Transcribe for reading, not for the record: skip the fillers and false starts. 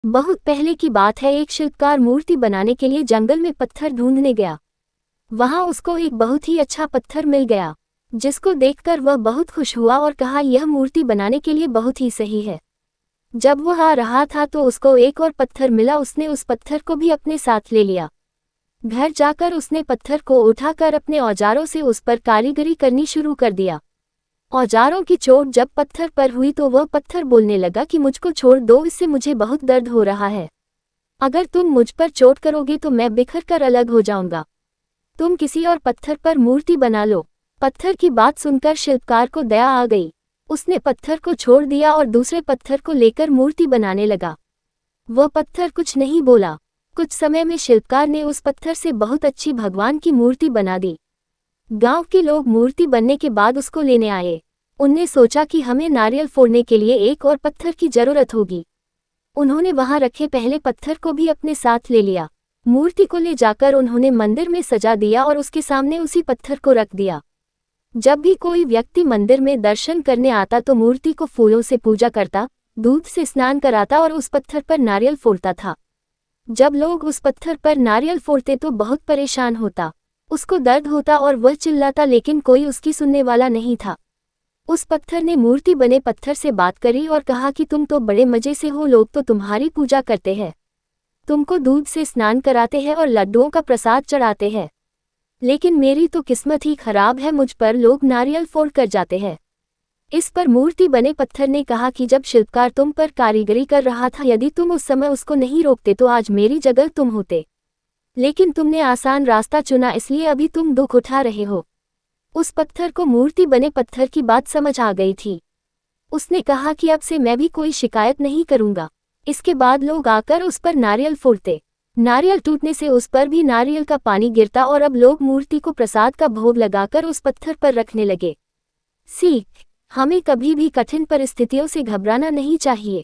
बहुत पहले की बात है, एक शिल्पकार मूर्ति बनाने के लिए जंगल में पत्थर ढूंढने गया। वहां उसको एक बहुत ही अच्छा पत्थर मिल गया, जिसको देखकर वह बहुत खुश हुआ और कहा यह मूर्ति बनाने के लिए बहुत ही सही है। जब वह आ रहा था तो उसको एक और पत्थर मिला। उसने उस पत्थर को भी अपने साथ ले लिया। घर जाकर उसने पत्थर को उठाकर अपने औजारों से उस पर कारीगरी करनी शुरू कर दिया। औजारों की चोट जब पत्थर पर हुई तो वह पत्थर बोलने लगा कि मुझको छोड़ दो, इससे मुझे बहुत दर्द हो रहा है। अगर तुम मुझ पर चोट करोगे तो मैं बिखर कर अलग हो जाऊंगा। तुम किसी और पत्थर पर मूर्ति बना लो। पत्थर की बात सुनकर शिल्पकार को दया आ गई। उसने पत्थर को छोड़ दिया और दूसरे पत्थर को लेकर मूर्ति बनाने लगा। वह पत्थर कुछ नहीं बोला। कुछ समय में शिल्पकार ने उस पत्थर से बहुत अच्छी भगवान की मूर्ति बना दी। गांव के लोग मूर्ति बनने के बाद उसको लेने आए। उनने सोचा कि हमें नारियल फोड़ने के लिए एक और पत्थर की जरूरत होगी। उन्होंने वहां रखे पहले पत्थर को भी अपने साथ ले लिया। मूर्ति को ले जाकर उन्होंने मंदिर में सजा दिया और उसके सामने उसी पत्थर को रख दिया। जब भी कोई व्यक्ति मंदिर में दर्शन करने आता तो मूर्ति को फूलों से पूजा करता, दूध से स्नान कराता और उस पत्थर पर नारियल फोड़ता था। जब लोग उस पत्थर पर नारियल फोड़ते तो बहुत परेशान होता, उसको दर्द होता और वह चिल्लाता, लेकिन कोई उसकी सुनने वाला नहीं था। उस पत्थर ने मूर्ति बने पत्थर से बात करी और कहा कि तुम तो बड़े मजे से हो, लोग तो तुम्हारी पूजा करते हैं, तुमको दूध से स्नान कराते हैं और लड्डुओं का प्रसाद चढ़ाते हैं, लेकिन मेरी तो किस्मत ही खराब है, मुझ पर लोग नारियल फोड़ कर जाते हैं। इस पर मूर्ति बने पत्थर ने कहा कि जब शिल्पकार तुम पर कारीगरी कर रहा था, यदि तुम उस समय उसको नहीं रोकते तो आज मेरी जगह तुम होते, लेकिन तुमने आसान रास्ता चुना, इसलिए अभी तुम दुख उठा रहे हो। उस पत्थर को मूर्ति बने पत्थर की बात समझ आ गई थी। उसने कहा कि अब से मैं भी कोई शिकायत नहीं करूंगा। इसके बाद लोग आकर उस पर नारियल फोड़ते। नारियल टूटने से उस पर भी नारियल का पानी गिरता और अब लोग मूर्ति को प्रसाद का भोग लगाकर उस पत्थर पर रखने लगे। सीख: हमें कभी भी कठिन परिस्थितियों से घबराना नहीं चाहिए।